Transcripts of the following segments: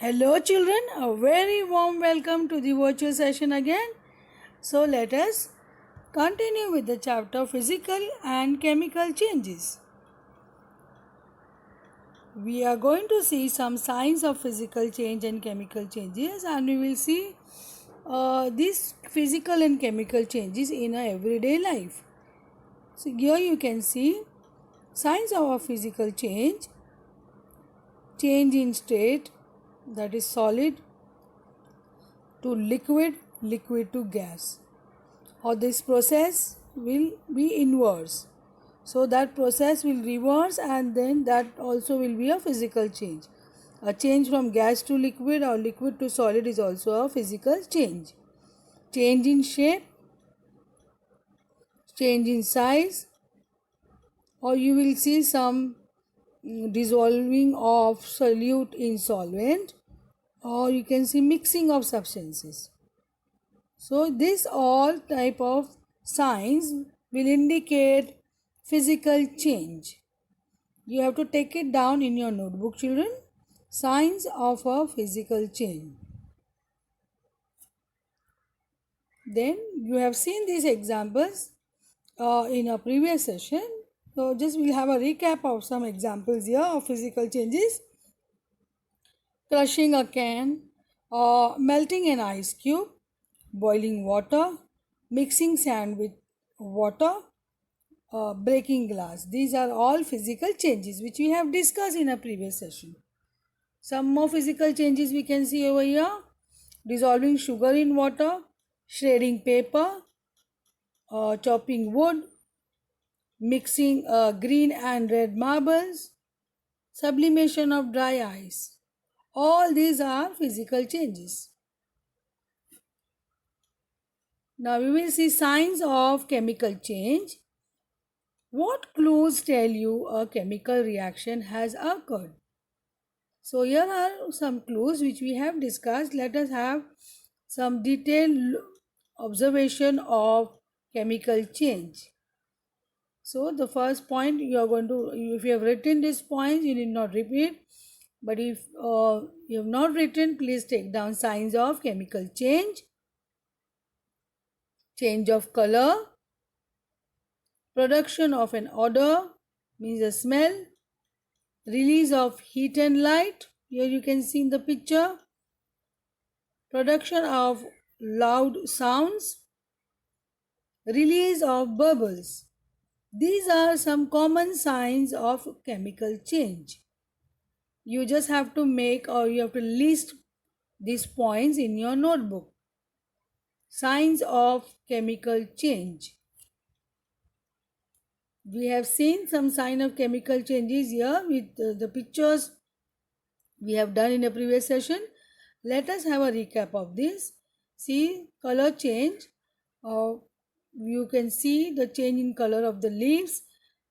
Hello children, a very warm welcome to the virtual session again. So let us continue with the chapter physical and chemical changes. We are going to see some signs of physical change and chemical changes, and we will see these physical and chemical changes in our everyday life. So here you can see signs of a physical change in state, that is solid to liquid, liquid to gas, or this process will be inverse. So that process will reverse, and then that also will be a physical change. A change from gas to liquid or liquid to solid is also a physical change. Change in shape, change in size, or you will see some dissolving of solute in solvent, or you can see mixing of substances. So this all type of signs will indicate physical change. You have to take it down in your notebook, children. Signs of a physical change. Then you have seen these examples in a previous session. So just we'll have a recap of some examples here of physical changes. Crushing a can, melting an ice cube, boiling water, mixing sand with water, breaking glass. These are all physical changes which we have discussed in a previous session. Some more physical changes we can see over here. Dissolving sugar in water, shredding paper, chopping wood, mixing green and red marbles, sublimation of dry ice. All these are physical changes. Now we will see signs of chemical change. What clues tell you a chemical reaction has occurred? So here are some clues which we have discussed. Let us have some detailed observation of chemical change. So the first point you are going to, if you have written these points, you need not repeat. But if you have not written, please take down signs of chemical change. Change of color, production of an odor, means a smell, release of heat and light, here you can see in the picture, production of loud sounds, release of bubbles. These are some common signs of chemical change. You just have to make, or you have to list these points in your notebook. Signs of chemical change. We have seen some sign of chemical changes here with the pictures we have done in a previous session. Let us have a recap of this. See, color change. You can see the change in color of the leaves.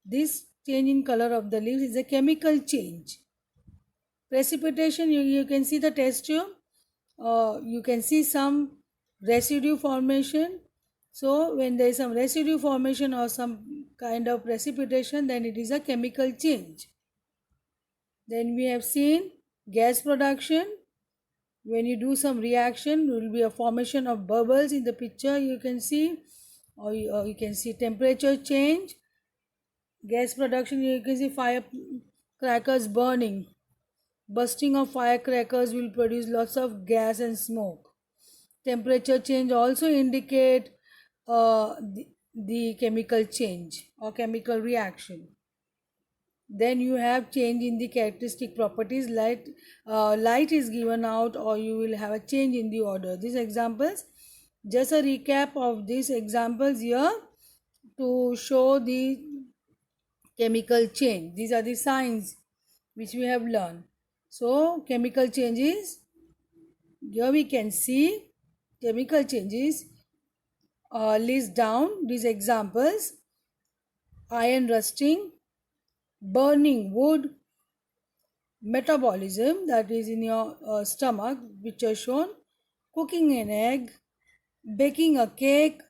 This change in color of the leaves is a chemical change. Precipitation, you can see the test tube. You can see some residue formation. So when there is some residue formation or some kind of precipitation, then it is a chemical change. Then we have seen gas production. When you do some reaction, there will be a formation of bubbles in the picture you can see, or you can see temperature change. Gas production, you can see firecrackers burning. Bursting of firecrackers will produce lots of gas and smoke. Temperature change also indicate the chemical change or chemical reaction. Then you have change in the characteristic properties. Light is given out, or you will have a change in the order. These examples, just a recap of these examples here to show the chemical change. These are the signs which we have learned. So chemical changes, here we can see chemical changes. List down these examples: iron rusting, burning wood, metabolism, that is in your stomach, which are shown, cooking an egg, baking a cake,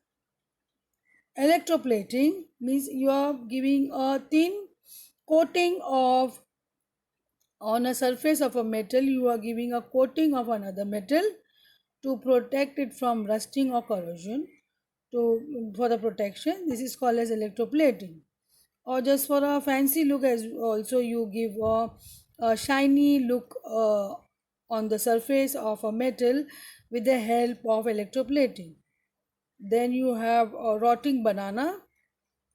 electroplating, means you are giving a thin coating of On a surface of a metal, you are giving a coating of another metal to protect it from rusting or corrosion. For the protection, this is called as electroplating. Or just for a fancy look, as also you give a shiny look on the surface of a metal with the help of electroplating. Then you have a rotting banana,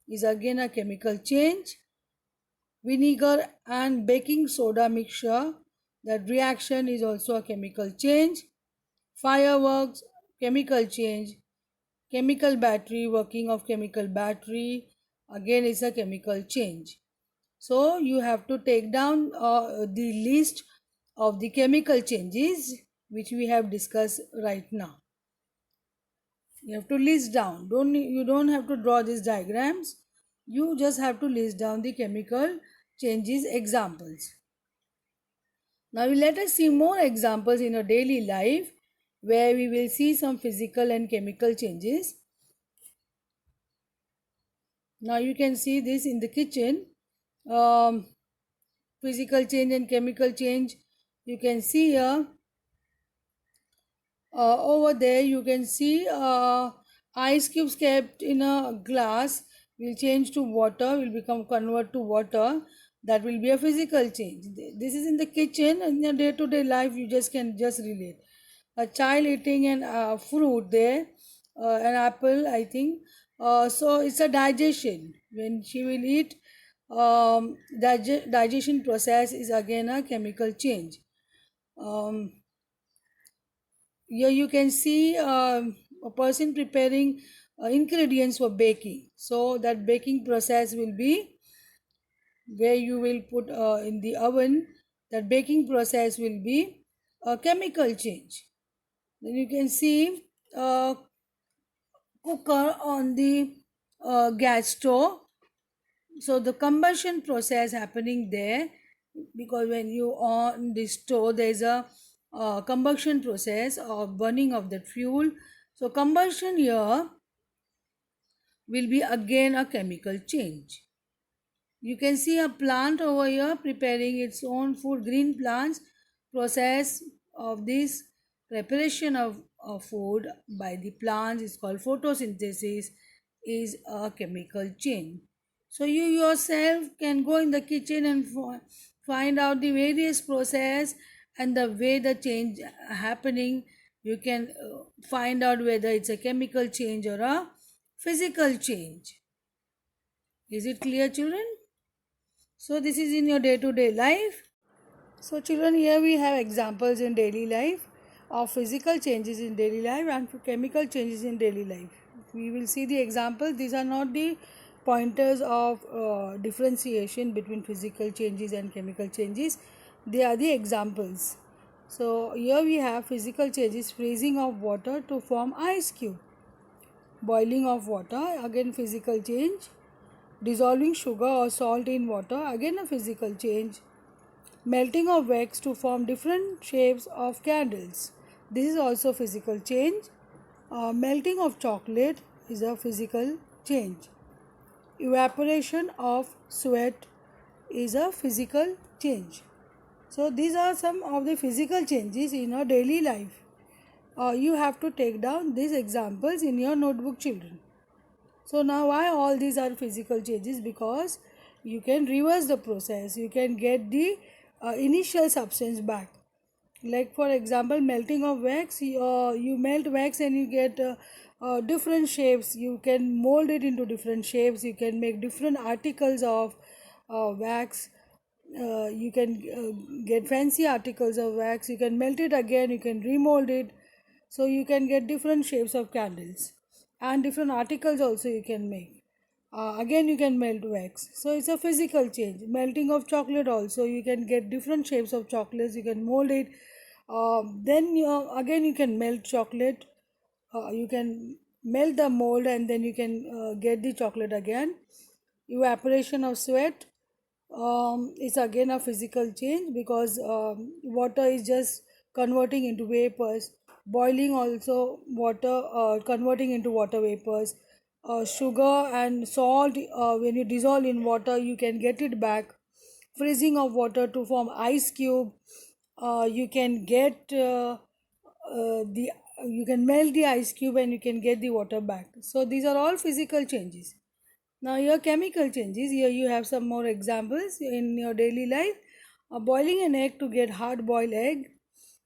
is again a chemical change. Vinegar and baking soda mixture, that reaction is also a chemical change. Fireworks, chemical change. Chemical battery, working of chemical battery, again is a chemical change. So you have to take down the list of the chemical changes which we have discussed right now. You have to list down. You don't have to draw these diagrams. You just have to list down the chemical changes examples. Now let us see more examples in our daily life where we will see some physical and chemical changes. Now you can see this in the kitchen. Physical change and chemical change. You can see here. Over there you can see ice cubes kept in a glass will change to water, will become convert to water. That will be a physical change. This is in the kitchen, and in your day-to-day life you just can just relate. A child eating an fruit there, an apple I think. So it's a digestion. When she will eat, digestion process is again a chemical change. Here you can see a person preparing ingredients for baking. So that baking process will be where you will put in the oven. That baking process will be a chemical change. Then you can see a cooker on the gas stove. So the combustion process happening there, because when you on the stove there is a combustion process of burning of the fuel. So combustion here will be again a chemical change. You can see a plant over here preparing its own food. Green plants process of this preparation of food by the plants is called photosynthesis, is a chemical change. So you yourself can go in the kitchen and find out the various process and the way the change happening. You can find out whether it's a chemical change or a physical change. Is it clear, children? So this is in your day-to-day life. So children, here we have examples in daily life of physical changes in daily life and chemical changes in daily life. We will see the examples. These are not the pointers of differentiation between physical changes and chemical changes. They are the examples. So here we have physical changes: freezing of water to form ice cube, boiling of water, again physical change, dissolving sugar or salt in water, again a physical change, melting of wax to form different shapes of candles. This is also physical change. Melting of chocolate is a physical change. Evaporation of sweat is a physical change. So these are some of the physical changes in our daily life. You have to take down these examples in your notebook, children. So now why all these are physical changes? Because you can reverse the process. You can get the initial substance back. Like for example, melting of wax, you melt wax and you get different shapes. You can mold it into different shapes. You can make different articles of wax. You can get fancy articles of wax. You can melt it again. You can remold it. So you can get different shapes of candles and different articles also you can make. Again you can melt wax. So it's a physical change. Melting of chocolate also, you can get different shapes of chocolates. You can mold it. Then again you can melt chocolate. You can melt the mold and then you can get the chocolate again. Evaporation of sweat is again a physical change, because water is just converting into vapors. Boiling also, water converting into water vapors. Sugar and salt, when you dissolve in water you can get it back. freezing of water to form ice cube. You can get the you can melt the ice cube and you can get the water back. So these are all physical changes. Now your chemical changes, here you have some more examples in your daily life. Boiling an egg to get hard boiled egg,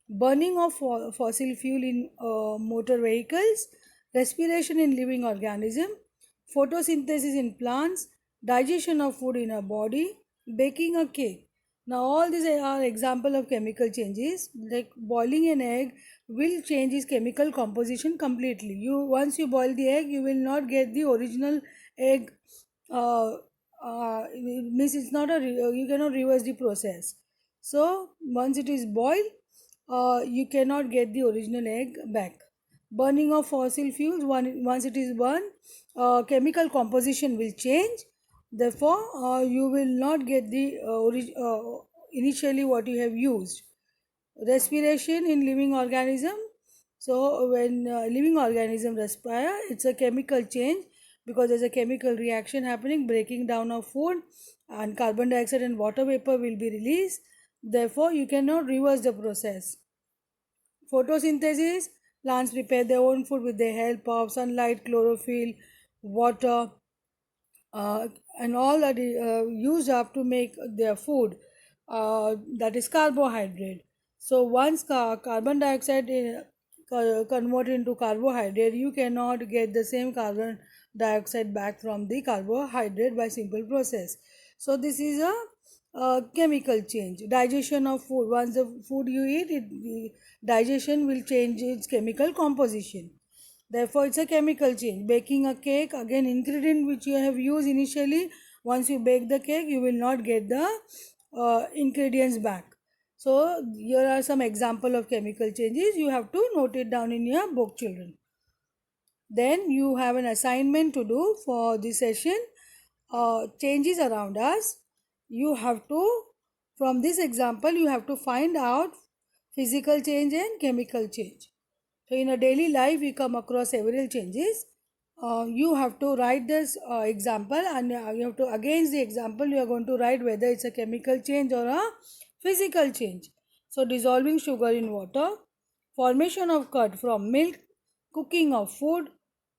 burning of fossil fuel in motor vehicles, respiration in living organism, photosynthesis in plants, digestion of food in our body, baking a cake. Now all these are example of chemical changes. Like boiling an egg will change its chemical composition completely. You once you boil the egg, you will not get the original egg. It means it's not a you cannot reverse the process. So once it is boiled, you cannot get the original egg back. Burning of fossil fuels, once it is burned, chemical composition will change. Therefore, you will not get the initially what you have used. Respiration in living organism. So when living organism respire, it's a chemical change because there's a chemical reaction happening, breaking down of food, and carbon dioxide and water vapor will be released. Therefore, you cannot reverse the process. Photosynthesis, plants prepare their own food with the help of sunlight, chlorophyll, water, uh, and all that is used up to make their food, that is carbohydrate. So once carbon dioxide converted into carbohydrate, you cannot get the same carbon dioxide back from the carbohydrate by simple process. So this is a chemical change. Digestion of food, once the food you eat, the digestion will change its chemical composition. Therefore, it's a chemical change. Baking a cake, again, ingredient which you have used initially, once you bake the cake, you will not get the ingredients back. So, here are some example of chemical changes. You have to note it down in your book, children. Then you have an assignment to do for this session. Changes around us. You have to, from this example, you have to find out physical change and chemical change. So in a daily life, we come across several changes. You have to write this example, and you have to, against the example, you are going to write whether it's a chemical change or a physical change. So dissolving sugar in water, formation of curd from milk, cooking of food,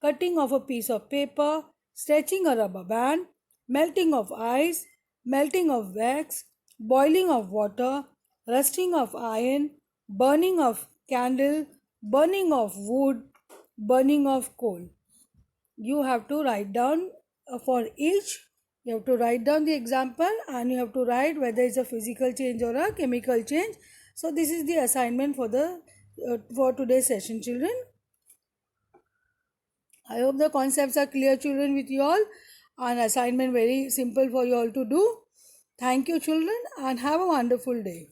cutting of a piece of paper, stretching a rubber band, melting of ice, melting of wax, boiling of water, rusting of iron, burning of candle, burning of wood, burning of coal. You have to write down for each, you have to write down the example and you have to write whether it's a physical change or a chemical change. So this is the assignment for the for today's session, children. I hope the concepts are clear, children, with you all. An assignment very simple for you all to do. Thank you, children, and have a wonderful day.